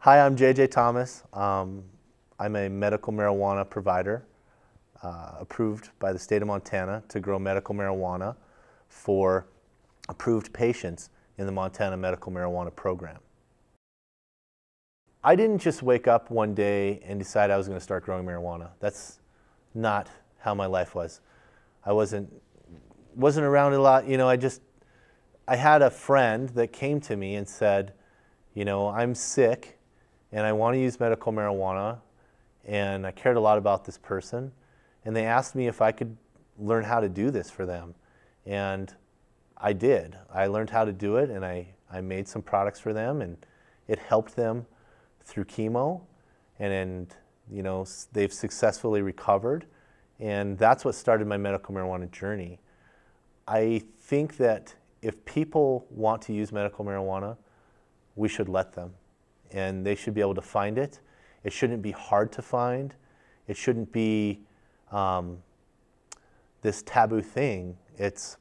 Hi, I'm JJ Thomas. I'm a medical marijuana provider approved by the state of Montana to grow medical marijuana for approved patients in the Montana Medical Marijuana Program. I didn't just wake up one day and decide I was going to start growing marijuana. That's not how my life was. I wasn't around a lot. I had a friend that came to me and said, I'm sick and I want to use medical marijuana, and I cared a lot about this person, and they asked me if I could learn how to do this for them, and I did. I learned how to do it, and I made some products for them, and it helped them through chemo, and they've successfully recovered, and that's what started my medical marijuana journey. I think that if people want to use medical marijuana, we should let them, and they should be able to find it. It shouldn't be hard to find. It shouldn't be this taboo thing. It's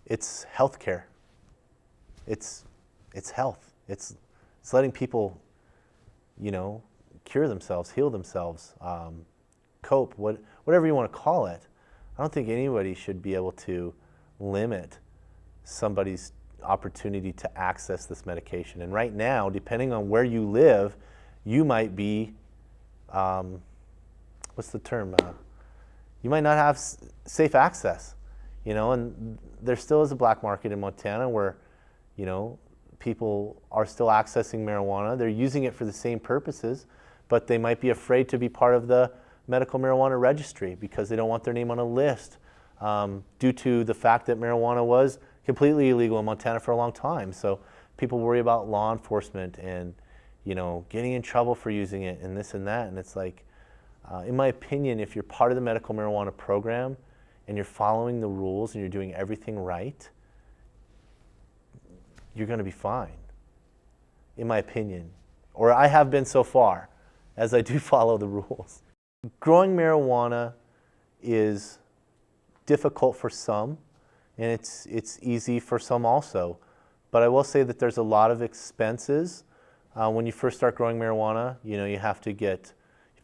healthcare. It's health. It's letting people, cure themselves, heal themselves, cope, whatever you want to call it. I don't think anybody should be able to limit somebody's opportunity to access this medication. And right now, depending on where you live, you might be, what's the term? You might not have safe access, and there still is a black market in Montana where, people are still accessing marijuana. They're using it for the same purposes, but they might be afraid to be part of the medical marijuana registry because they don't want their name on a list due to the fact that marijuana was completely illegal in Montana for a long time. So people worry about law enforcement and, getting in trouble for using it and this and that. And it's like, in my opinion, if you're part of the medical marijuana program and you're following the rules and you're doing everything right, you're going to be fine, in my opinion. Or I have been so far, as I do follow the rules. Growing marijuana is difficult for some, and it's easy for some also. But I will say that there's a lot of expenses when you first start growing marijuana. You have to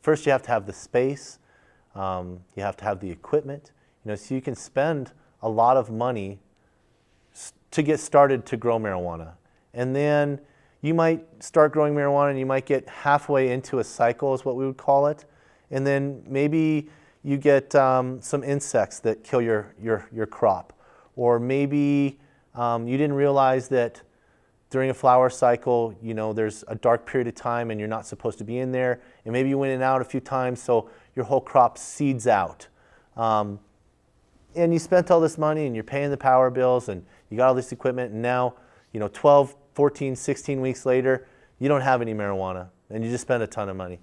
first you have to have the space, you have to have the equipment, so you can spend a lot of money to get started to grow marijuana. And then you might start growing marijuana and you might get halfway into a cycle, is what we would call it. And then maybe you get some insects that kill your crop. Or maybe you didn't realize that during a flower cycle, there's a dark period of time and you're not supposed to be in there. And maybe you went in and out a few times, so your whole crop seeds out. And you spent all this money and you're paying the power bills and you got all this equipment, and now, 12, 14, 16 weeks later, you don't have any marijuana and you just spent a ton of money.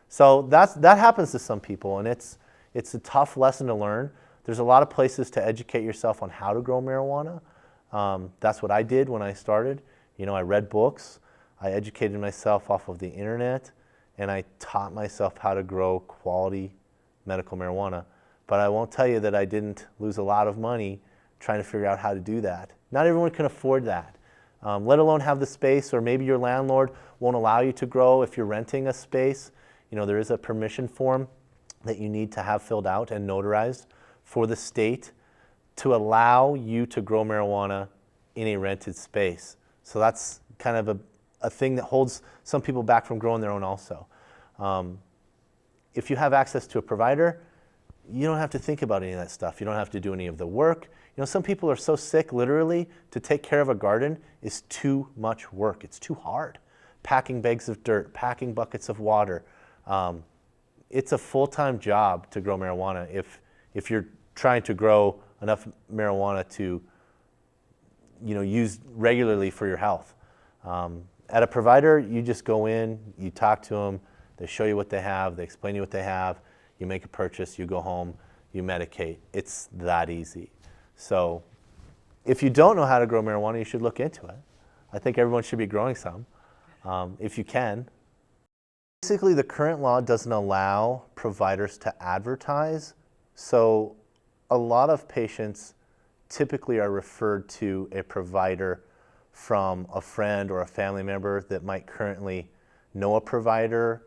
So that happens to some people, and it's a tough lesson to learn. There's a lot of places to educate yourself on how to grow marijuana. That's what I did when I started. I read books, I educated myself off of the internet, and I taught myself how to grow quality medical marijuana. But I won't tell you that I didn't lose a lot of money trying to figure out how to do that. Not everyone can afford that, let alone have the space, or maybe your landlord won't allow you to grow if you're renting a space. There is a permission form that you need to have filled out and notarized for the state to allow you to grow marijuana in a rented space. So that's kind of a thing that holds some people back from growing their own also. If you have access to a provider, you don't have to think about any of that stuff. You don't have to do any of the work. Some people are so sick, literally, to take care of a garden is too much work. It's too hard. Packing bags of dirt, packing buckets of water. It's a full-time job to grow marijuana if you're trying to grow enough marijuana to use regularly for your health. At a provider, you just go in, you talk to them, they show you what they have, they explain to you what they have, you make a purchase, you go home, you medicate. It's that easy. So if you don't know how to grow marijuana, you should look into it. I think everyone should be growing some, if you can. Basically, the current law doesn't allow providers to advertise, so a lot of patients typically are referred to a provider from a friend or a family member that might currently know a provider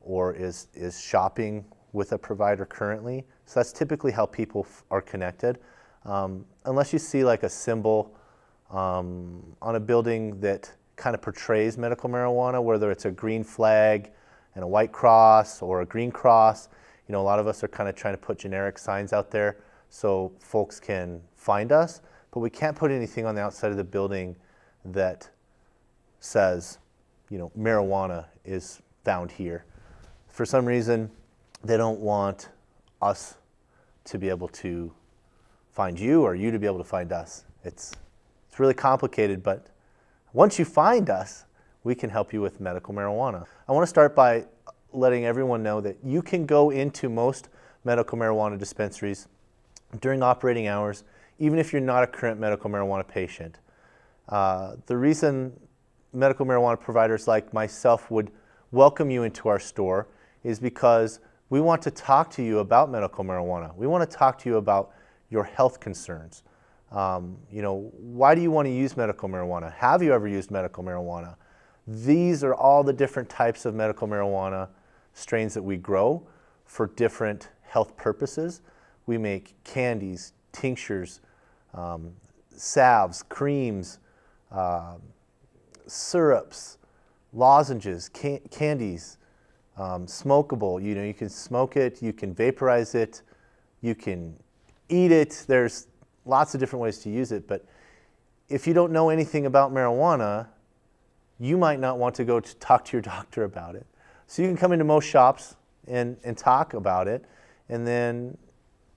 or is shopping with a provider currently. So that's typically how people are connected. Unless you see like a symbol on a building that kind of portrays medical marijuana, whether it's a green flag and a white cross or a green cross. You know, a lot of us are kind of trying to put generic signs out there so folks can find us, but we can't put anything on the outside of the building that says, you know, marijuana is found here. For some reason, they don't want us to be able to find you or you to be able to find us. It's really complicated, but once you find us, we can help you with medical marijuana. I want to start by letting everyone know that you can go into most medical marijuana dispensaries during operating hours, even if you're not a current medical marijuana patient. The reason medical marijuana providers like myself would welcome you into our store is because we want to talk to you about medical marijuana. We want to talk to you about your health concerns. You know, why do you want to use medical marijuana? Have you ever used medical marijuana? These are all the different types of medical marijuana strains that we grow for different health purposes. We make candies, tinctures, salves, creams, syrups, lozenges, candies, smokable. You know, you can smoke it, you can vaporize it, you can eat it. There's lots of different ways to use it, but if you don't know anything about marijuana, you might not want to go to talk to your doctor about it. So you can come into most shops and talk about it, and then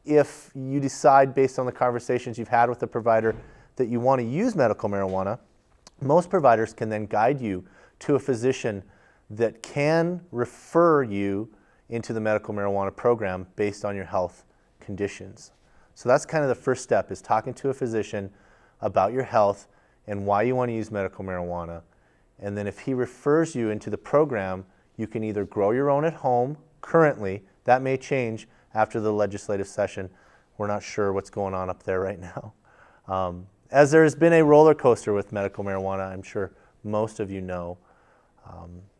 if you decide based on the conversations you've had with the provider that you want to use medical marijuana, most providers can then guide you to a physician that can refer you into the medical marijuana program based on your health conditions. So that's kind of the first step, is talking to a physician about your health and why you want to use medical marijuana. And then if he refers you into the program, you can either grow your own at home currently. That may change after the legislative session. We're not sure what's going on up there right now. As there has been a roller coaster with medical marijuana, I'm sure most of you know.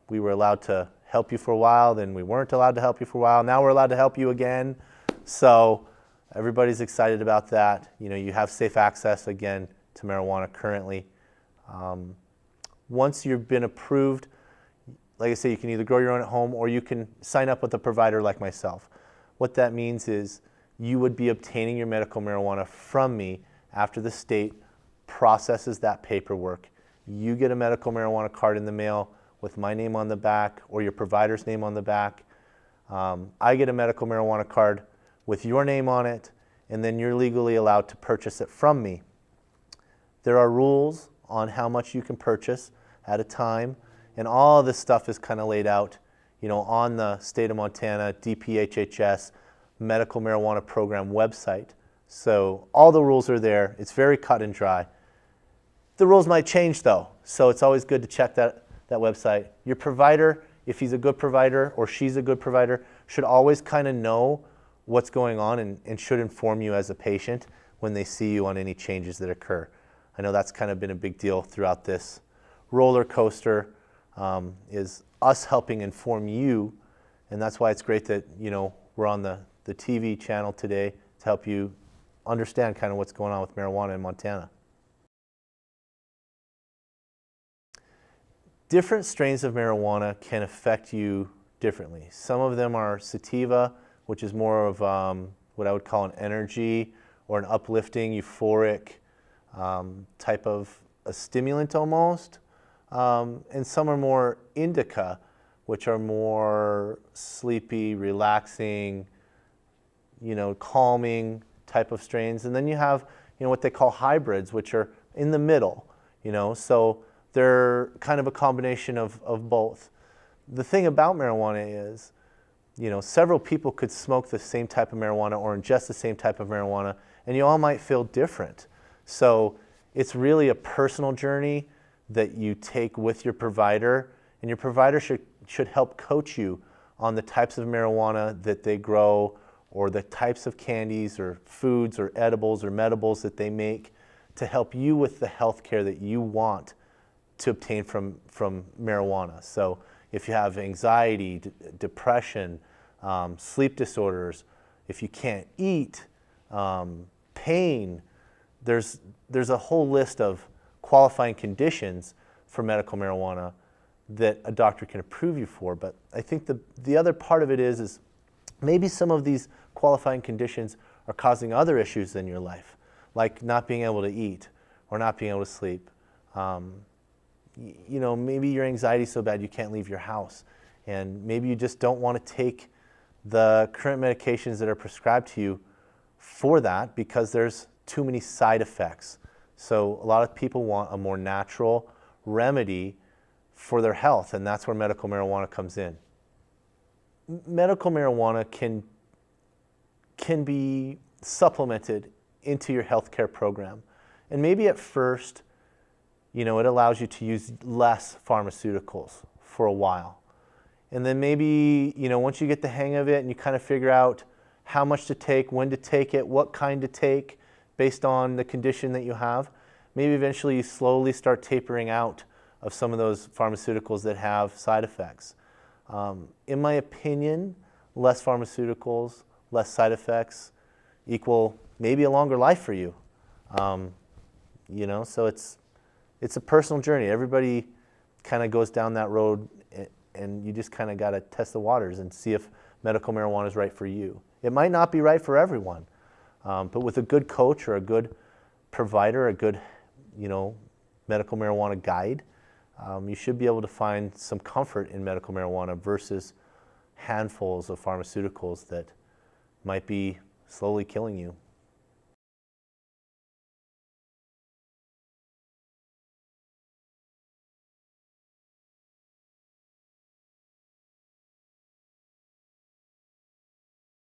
We were allowed to help you for a while, then we weren't allowed to help you for a while. Now we're allowed to help you again. So everybody's excited about that. You know, you have safe access again to marijuana currently. Once you've been approved, like I say, you can either grow your own at home or you can sign up with a provider like myself. What that means is you would be obtaining your medical marijuana from me after the state processes that paperwork. You get a medical marijuana card in the mail with my name on the back or your provider's name on the back. I get a medical marijuana card with your name on it, and then you're legally allowed to purchase it from me. There are rules on how much you can purchase at a time, and all of this stuff is kind of laid out, you know, on the state of Montana DPHHS medical marijuana program website. So all the rules are there. It's very cut and dry. The rules might change though, so it's always good to check that website. Your provider, if he's a good provider or she's a good provider, should always kind of know what's going on and should inform you as a patient when they see you on any changes that occur. I know that's kind of been a big deal throughout this roller coaster, is us helping inform you, and that's why it's great that, you know, we're on the TV channel today to help you understand kind of what's going on with marijuana in Montana. Different strains of marijuana can affect you differently. Some of them are sativa, which is more of what I would call an energy or an uplifting, euphoric type of a stimulant almost. And some are more indica, which are more sleepy, relaxing, you know, calming type of strains. And then you have, you know, what they call hybrids, which are in the middle, you know, so they're kind of a combination of both. The thing about marijuana is, you know, several people could smoke the same type of marijuana or ingest the same type of marijuana, and you all might feel different. So it's really a personal journey that you take with your provider, and your provider should help coach you on the types of marijuana that they grow or the types of candies or foods or edibles or medibles that they make to help you with the health care that you want to obtain from marijuana. So if you have anxiety, depression, sleep disorders, if you can't eat, pain, there's a whole list of qualifying conditions for medical marijuana that a doctor can approve you for. But I think the other part of it is maybe some of these qualifying conditions are causing other issues in your life, like not being able to eat or not being able to sleep. You know, maybe your anxiety is so bad you can't leave your house, and maybe you just don't want to take the current medications that are prescribed to you for that because there's too many side effects. So a lot of people want a more natural remedy for their health, and that's where medical marijuana comes in. Medical marijuana can be supplemented into your healthcare program. And maybe at first, you know, it allows you to use less pharmaceuticals for a while. And then maybe, you know, once you get the hang of it and you kind of figure out how much to take, when to take it, what kind to take based on the condition that you have, maybe eventually you slowly start tapering out of some of those pharmaceuticals that have side effects. In my opinion, less pharmaceuticals, less side effects equal maybe a longer life for you. You know, so it's a personal journey. Everybody kind of goes down that road, and you just kind of got to test the waters and see if medical marijuana is right for you. It might not be right for everyone, but with a good coach or a good provider, a good, you know, medical marijuana guide, you should be able to find some comfort in medical marijuana versus handfuls of pharmaceuticals that might be slowly killing you.